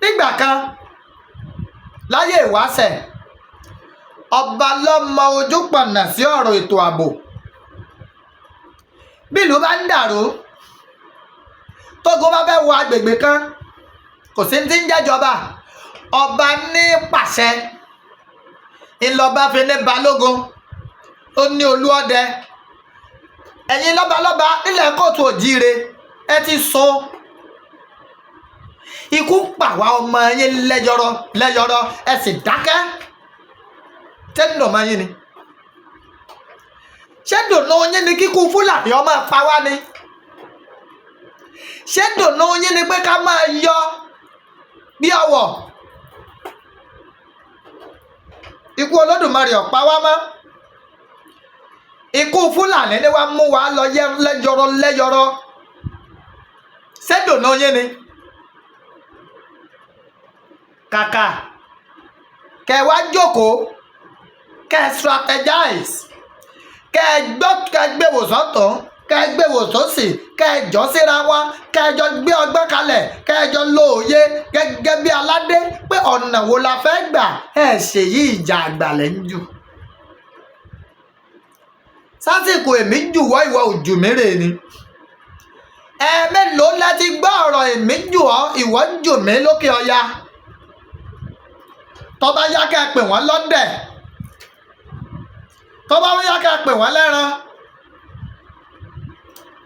Nígbà kan láyé ìwáṣẹ̀ ọba lọ́mọ ojú pọ̀nà sí ọ̀rọ̀ ètò ààbò. Bí ìlú bá ń dàrú, tógun bá fẹ́ wọ agbègbè kan, kò sí ti ń jẹ́jọba, ọba ní pàṣẹ. Ìlọba fi ní balógun, ó ní olúọdẹ. Ẹ̀yin lọ́balọ́ba nílẹ̀ kóòtù òjíire ẹ ti so. Ikú pàwá ọmọ yín lẹ́yọrọ ẹ sì dákẹ́. Tẹ́lẹ̀ ọmọ yín ni. Ṣé dùnú yín ni kíkú Fúlàní ọmọ pa wá ni? Ṣé dùnú yín ni pé ká máa yọ bí ọwọ́? Ikú Olódùmarè ọ̀pá wá mọ́. Ikú Fúlàní ni wá mú wa lọ lẹ́yọrọ. Ṣé dùnú yín ni? Kàkà kẹ wá jókòó, kẹ strategize, kẹ gbéwò sọ́tún, kẹ gbéwò sósì, kẹ jọ síra wọn, kẹ jọ gbé ọgbọ́n kalẹ̀, kẹ jọ lo òye gẹ́gẹ́ bí aládé pé ọ̀nà wo la fẹ́ gbà. Ẹ ṣèyí ìjà àgbàlẹ̀ ń jù. Sásìkò èmi jùwọ́ ìwọ òjù mérè ni. Ẹ̀ẹ̀mélòó la ti gbọ́ ọ̀rọ̀ èmi jù ọ́ ìwọ jù mí lókè ọya. Tọ́ba yá ká pè wọ́n lọ́dẹ̀, tọ́ba yá ká pè wọ́n lẹ́ran.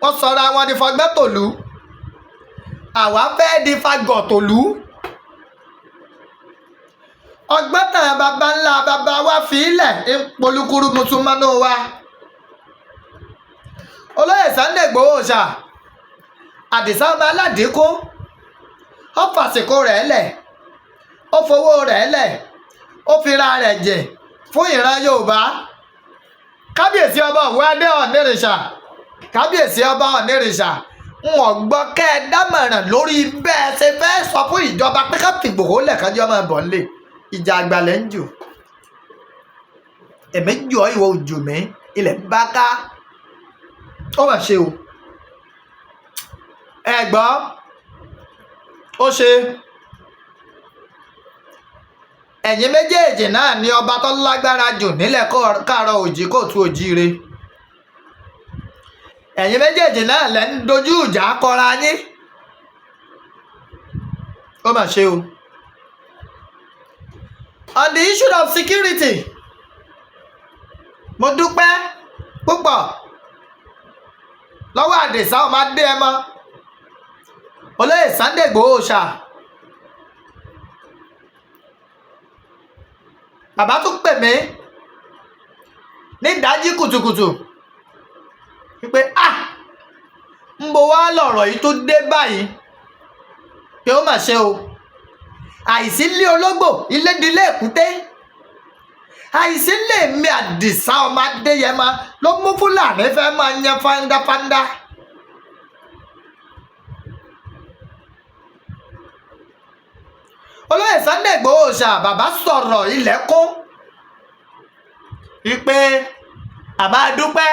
Wọ́n sọra wọn di fọgbẹ́ tòlú, àwa fẹ́ di fagọ̀ tòlú. Ọgbọ́n tàn bàbá ńlá bàbá wa fi ilẹ̀ ń polúkúrú mùsùlùmánú wa. Olóyè Sunday Igboho Oosha Àdìsá ọmọ aládìíkú ó fàsìkò rẹ̀ lẹ̀, ó fowó rẹ̀ lẹ̀, ó fira rẹ̀ jẹ̀ fún ìran Yorùbá. Kábíyèsí ọba Òwúadé Ọ̀nìrìṣà, kábíyèsí ọba Ọ̀nìrìṣà, wọn gbọ́ kẹ́ ẹ dámọ̀ràn lórí bẹ́ẹ̀ ṣe fẹ́ sọ fún ìjọba pé ká fi Ìgbòho lẹ̀kájọ́ máa bọ̀ nílé. Ìjà àgbàlẹ̀ ń jù, ẹ̀mí jù ọ́ ìwọ òjò mi, ilẹ̀ ń bá ká. Ó mà ṣe o, ẹ gbọ́ ó ṣe. Ẹ̀yin méjèèjì náà ni ọba tó lágbára jù nílẹ̀ káàárọ̀ òjì kóòtù òjíire. Ẹ̀yin méjèèjì náà lẹ́ ń dojú ìjà kọra yín. Ó mà ṣe o. On the issue of security, mo dúpẹ́ púpọ̀ lọ́wọ́ Àdìsá ọmọ Adéyẹmọ, Olóyè Sunday Igboho Oosha. Bàbá tún pè mí ní ìdájí kùtùkùtù wípé ń bo wá lọ̀rọ̀ yìí tó dé báyìí, pé ó mà ṣe o. Àìsí ilé ológbò ilé dilé èkúté, àìsí ilé mi Àdìsá ọmọ Adéyẹmọ ló mú Fúlàní fẹ́ máa yan fáńdáfáńdá. Olóyè Sunday Igboho Oosha bàbá sọ̀rọ̀ ilẹ̀kùn wípé àbá dúpẹ́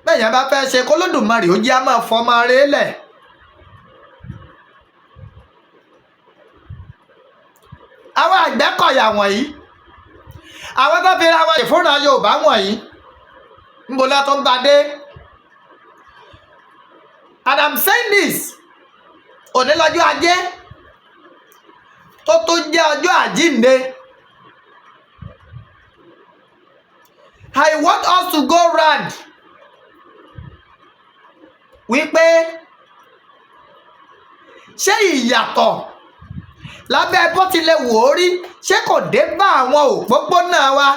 bẹ́ẹ̀yàn bá fẹ́ ṣe k'Olódùmarè ó jẹ́ á máa fọmọ rẹ̀ lẹ̀. Àwọn Àgbẹ̀kọ̀yà wọ̀nyí, àwọn tó fi ra wọn ìfúnra Yorùbá wọ̀nyí, ń bo lọ́ tó ń bá dé. And I'm saying this, òní lọ́jọ́ Ajé tó jẹ́ ọjọ́ àjíǹde. I want us to go round wípé ṣé ìyàtọ̀ lábẹ́ bó tilẹ̀ wò ó rí, ṣé kò dé bá àwọn òpópónà wa,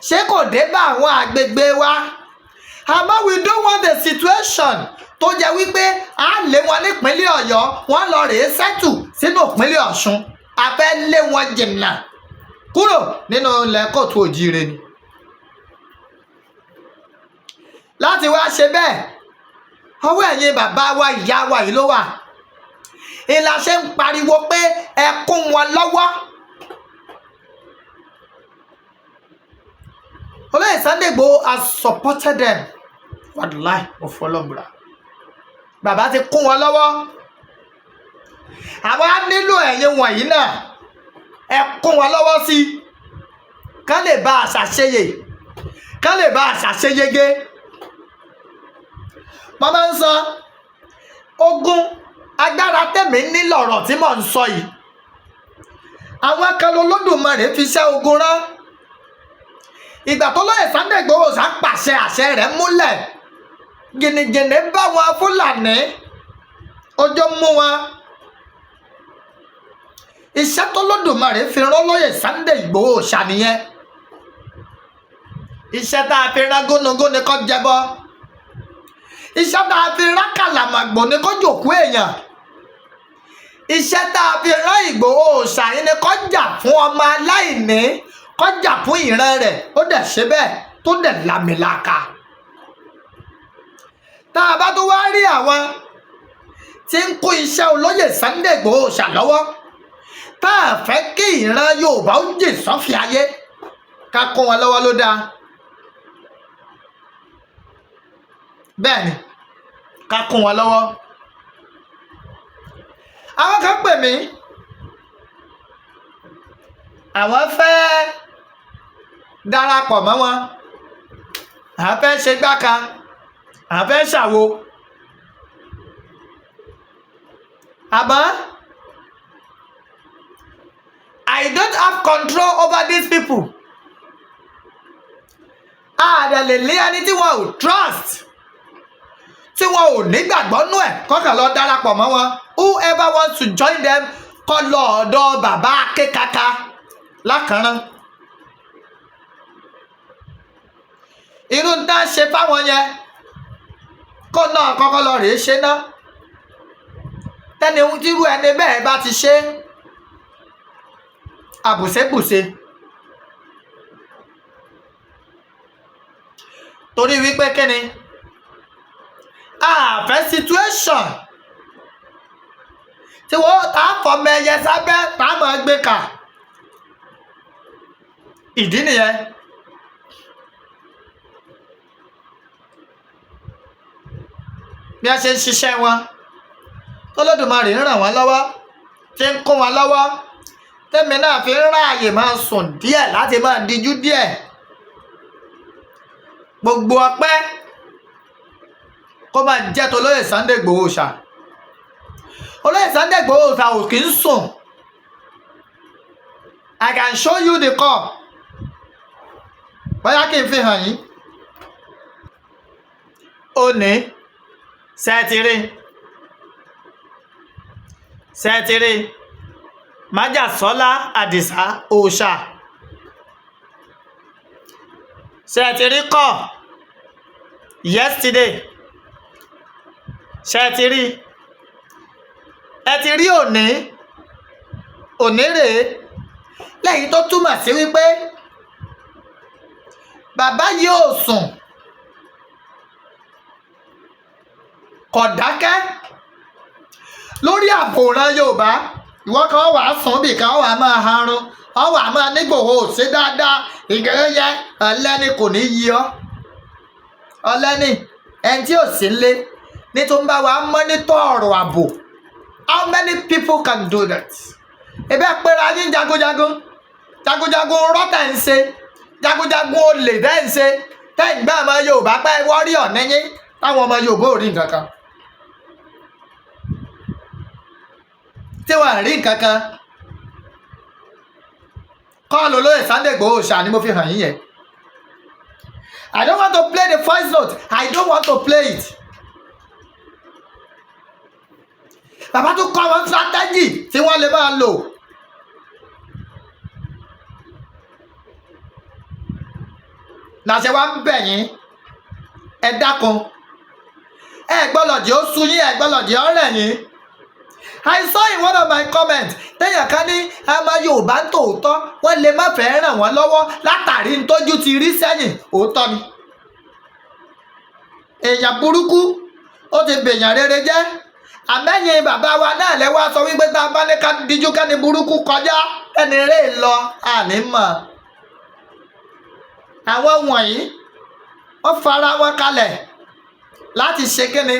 ṣé kò dé bá àwọn àgbègbè wa. Àmọ́ we don't want the situation tó jẹ́ wípé a lé wọn nípínlẹ̀ Ọ̀yọ́, wọ́n lọ rèé sẹ́tù sínú ìpínlẹ̀ Ọ̀ṣun. A fẹ́ lé wọn jìnnà kúrò nínú ilẹ̀ kóòtù òjíire ni. Láti wá ṣe bẹ́ẹ̀, ọwọ́ ẹ̀yin bàbá wa ìyá wa yìí ló wà. Ìlà ṣe ń pariwo pé ẹ kún wọn lọ́wọ́. Olóyè Sunday Igboho has supported them. Wàláì mo fọlọ́gbùrà. Bàbá ti kún wọn lọ́wọ́. Àwa nílò ẹ̀yin wọ̀nyí náà, ẹ kún wọn lọ́wọ́ sí ká lè bá a ṣàṣeyè, ká lè bá a ṣàṣeyege. Mo máa ń sọ ogun agbára tẹ̀mí ní lọ̀rọ̀ tí mò ń sọ yìí. Àwọn kan l'Olódùmarè fi ṣẹ́ ogun rán. Ìgbà tó Olóyè Sunday Igboho Oosha pàṣẹ àṣẹ rẹ̀ múlẹ̀, gìnìgìnì bá wọn Fúlàní, ọjọ́ mú wọn. Iṣẹ́ tó l'Olódùmarè fi rán Olóyè Sunday Igboho Oosha nìyẹn. Iṣẹ́ tá a fi rán gónogóni kó jẹbọ, iṣẹ́ tá a fi rán kàlàmàgbò ni kó jòkú èèyàn. Iṣẹ́ tá a fi rán Igboho Oosha yìí ni kó jà fún ọmọ aláìní, kó jà fún ìran rẹ̀. Ó dẹ̀ ṣe bẹ́ẹ̀ tó dẹ̀ lámìlaka. Tá a bá tó wá rí àwọn tí ń kó iṣẹ́ Olóyè Sunday Igboho Oosha lọ́wọ́, tá a fẹ́ kí ìran Yorùbá ó jìn sọ́fì ayé, ká kó wọn lọ́wọ́ ló dáa. Bẹ́ẹ̀ ni, ká kún wọn lọ́wọ́. Àwọn kan pè mí, àwọn fẹ́ darapọ̀ mọ́ wọn, àwọn fẹ́ ṣe gbáka, àwọn fẹ́ ṣàwo. Àmọ́ I don't have control over these people. Àdàlè lé ẹni tí wọn ò trust, tí wọn ò nígbàgbọ́ nú ẹ̀, kọ́kàn lọ darapọ̀ mọ́ wọn. Whoever wants to join them, kó lọ ọ̀dọ̀ bàbá akékaka lákànrán. irú ń tá ṣe fáwọn yẹn kó náà kọ́kọ́ lọ rèé ṣe ná tẹ́ni ohun tírú ẹni bẹ́ẹ̀ bá ti ṣe àbùṣebùṣe torí wípé kíni àfẹ́ situation tí wọ́n tá fọmọ ẹyẹ sábẹ́ tá máa gbé kà ìdí nìyẹn bí a ṣe ń ṣiṣẹ́ wọn t'Olódùmarè ń ràn wọ́n lọ́wọ́ tí ń kún wọn lọ́wọ́ tẹ́mi náà fi ń ráàyè máa sùn díẹ̀ láti máa díjú díẹ̀ gbogbo ọpẹ́ kó máa jẹ́ t'Olóyè Sunday Igboho Oosha. Olóyè Sunday Igboho Oosha ò kì í sùn. I can show you the call bóyá kí n fi hàn yín ó ní sẹ́tìrì Májàsọ́lá Àdìsá Oosha sẹ́tìrì kọ́ yesterday sẹ́tìrì ẹ ti rí òní rèé lẹ́yìn tó túmọ̀ sí wípé bàbá yóò sùn kò dákẹ́ lórí àbòrán Yorùbá ìwọ kan wà á sùn bì kan wà á máa harun ọ wà á máa nígbòho ṣe dáadáa ìgẹ̀rẹ́yẹ ọlẹ́ni kò ní yí ọ ọlẹ́ni ẹni tí ò sí lé ní tó ń bá wa mọ́nítọ̀ ọ̀rọ̀ ààbò. How many people can do that? Ebe pera yín jagunjagun rọ́tà ń ṣe jagunjagun olè dẹ́ ń ṣe tẹ́gbẹ́ ọmọ Yorùbá pẹ́ wọ́rí ọ̀nẹ́yìn táwọn ọmọ Yorùbá ò rí nǹkan kan tí wọ́n rí nǹkan kan kọ́ọ̀lù Olóyè Sunday Igboho Oosha ni mo fi hàn yín yẹn. I don't want to play the voice note. I don't want to play it. Bàbá tún kọ́ wọn strategy tí wọ́n lè máa lò. Nàṣẹ wa ń bẹ̀ yín ẹ dákun ẹ gbọ́lọ̀dì ó sú yín ẹ gbọ́lọ̀dì ó rẹ̀ yín. I saw in one of my comments téèyàn kan ní àmọ́ Yorùbá tòótọ́ wọ́n lè má fẹ́ ràn wọ́n lọ́wọ́ látàrí ntójú ti rí sẹ́yìn òótọ́ ni. Èèyàn burúkú ó ti bèèyàn rere jẹ́. Àmẹ́yìn bàbá wa náà lẹ́wọ́ sọ wípé tá a bá ní ká díjú kẹ́ni burúkú kọjá ẹni rè lọ àní mọ̀. Àwọn wọ̀nyí wọ́n fara wọn kalẹ̀ láti ṣe kíni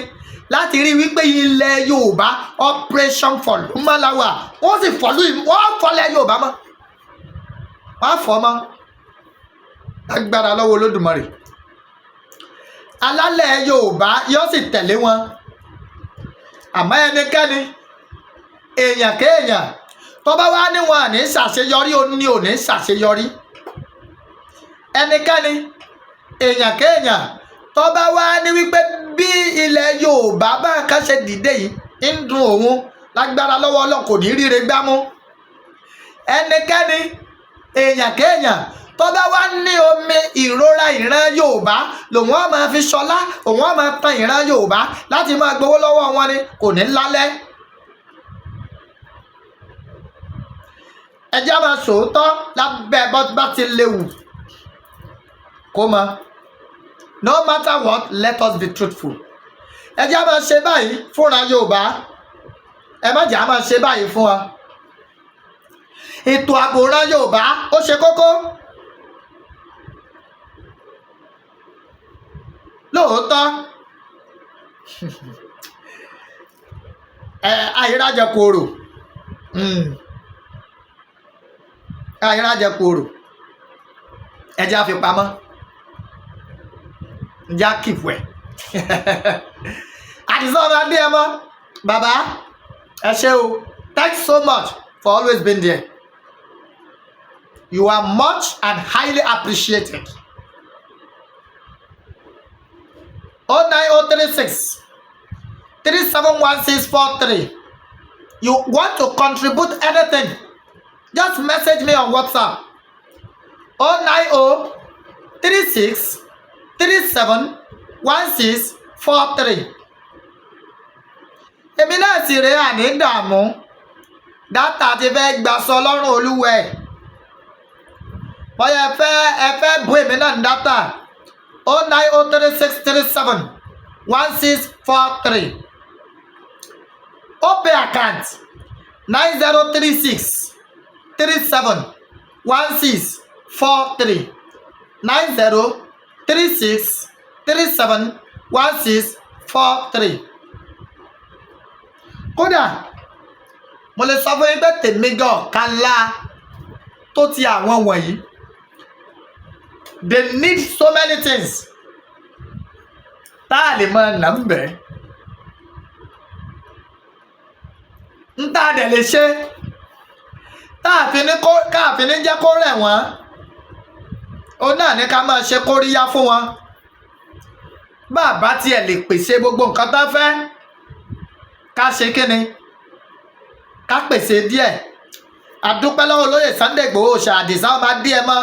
láti rí wípé ilẹ̀ Yorùbá operation fọ̀lúmọ́láwà wọ́n sì wọ́n fọ́lẹ̀ Yorùbá mọ́ wọ́n fọ́ mọ́ agbára lọ́wọ́ Olódùmarè. Alálẹ̀ Yorùbá yóò sì tẹ̀lé wọn. Àmọ́ ẹnikẹ́ni èèyàn kéèyàn tó bá wá níwọ̀n àní ṣàṣeyọrí ó ní òní ṣàṣeyọrí. Ẹnikẹ́ni èèyàn kéèyàn tó bá wá ní wípé bí ilẹ̀ Yorùbá bá nǹkan ṣe dìde yìí ń dùn òun lágbára lọ́wọ́ Ọlọ́run kò ní ríre gbámú. Ẹnikẹ́ni èèyàn kéèyàn tó bá wá ní omi ìrora ìran Yorùbá lòun á máa fi ṣọlá òun á máa tan ìran Yorùbá láti máa gbowó lọ́wọ́ wọn ni kò ní lálẹ́. Ẹjẹ́ máa sòótọ́ lábẹ́ bá ti léwu kó mọ. No matter what, let us be truthful. Ẹjẹ́ máa ṣe báyìí fúnra Yorùbá ẹ má jẹ́ á máa ṣe báyìí fún wa. Ètò àbòrán Yorùbá ó ṣe kókó. Lóòótọ́ àìrájẹ kòrò àìrájẹ kòrò ẹjẹ́ á fi pamọ́ ẹjẹ́ á kìfù ẹ̀ Àdìsá ọmọ adé ẹmọ bàbá ẹ ṣé o thanks so much for always being there. You are much and highly appreciated. 09036 371643. You want to contribute anything, just message me on WhatsApp. 09036 371643. Èmi náà sì rèé àní dààmú dátà ti fẹ́ gbà sọ lọ́rùn olúwẹ̀ bóyá ẹ fẹ́ bú èmi náà ní dátà 09036371643. Opay account 9036371643. 9036371643. Kódà mo lè sọ fún yín pé tèmi gan kànlá tó ti àwọn wọ̀nyí. They need so many things tá a lè mọ nà ń bẹ̀. Ń tá a dẹ̀ lè ṣe káàfin ní jẹ́ kó rẹ̀ wọ́n. Òun náà ní ká máa ṣe kóríyá fún wọn. Bàbá tiẹ̀ lè pèsè gbogbo nǹkan tó fẹ́ ká ṣe kíni ká pèsè díẹ̀. Àdúpẹ́ lọ́wọ́ olóyè Sunday Igboho Oosha Àdìsá ọmọ adíẹ mọ́.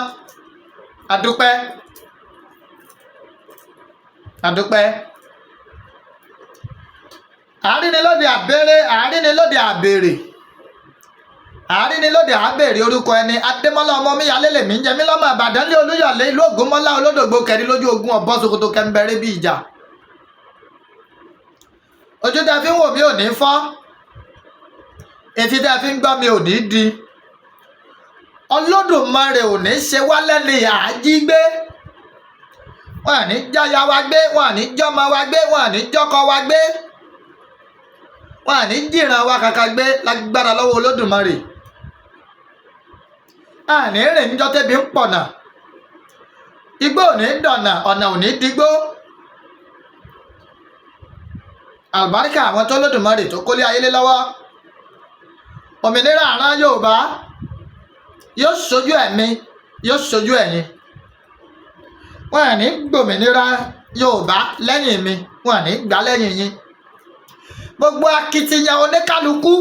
Àdúpẹ́ àrínilóde àbèrè orúkọ ẹni Adémọ́lá ọmọ mi yálé mi ń jẹ mí lọ́mọ Ìbàdàn lé Olúyọ̀lé ìlú Ògúnmọ́lá olódògbò kẹrin lójú ogun ọ̀bọ ṣòkòtò kẹmbẹ̀rẹ̀ bí ìjà. Ojú tẹ́ fi ń wò mí ò ní fọ́, etí tẹ́ fi ń gbọ́ mi ò ní di. Olódùmarè ò ní ṣe wá lẹ́ni àjígbé. Wọn à ní jáya wa gbé, wọn à ní jọ́mọ wa gbé, wọn à ní jọ́kọ wa gbé, wọn à ní jìran wa kàkà gbé lágbára lọ́wọ́ Olódùmarè. Àní rìn níjọ́ tẹ́bi ń pọ̀nà, igbó ò ní dọ̀nà, ọ̀nà ò ní digbó. Àlùbáríkà àwọn tó Olódùmarè tó kólé ayé lé lọ́wọ́. Òmìnira àrán Yorùbá yóò ṣojú ẹ̀mí, yóò ṣojú ẹ̀yin. Wọn à ní gbòmìnira Yorùbá lẹ́yìn mi, wọn à ní gbà lẹ́yìn yín. Gbogbo akitiyan oníkálukú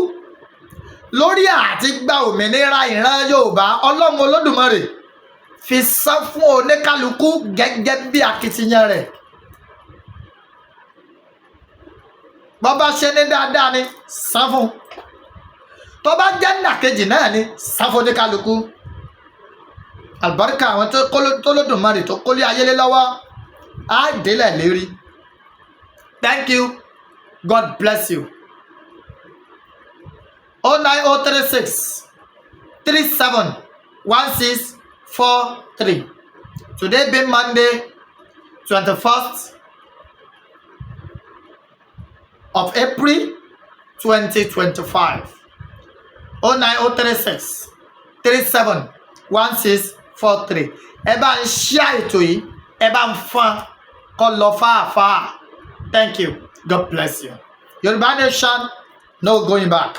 lórí àti gba òmìnira ìran Yorùbá Ọlọ́run Olódùmarè fi san fún oníkálukú gẹ́gẹ́ bí akitiyan rẹ̀. Bó bá ṣe ní dáadáa ni san fún, tó bá jẹ́ nàkejì náà ni san fún oníkálukú. Àlùbáríkà àwọn tó Olódùmarè tó kólé ayé lé lọ́wọ́ á délẹ̀ lérí. Thank you. God bless you. 09036 371643. Today being Monday, 21st of April 2025. 09036 371643. Ẹ bá ń share ètò yìí, ẹ bá ń fọ́n kó lọ fáàfáà. Thank you. God bless you. Yoruba Nation, no going back.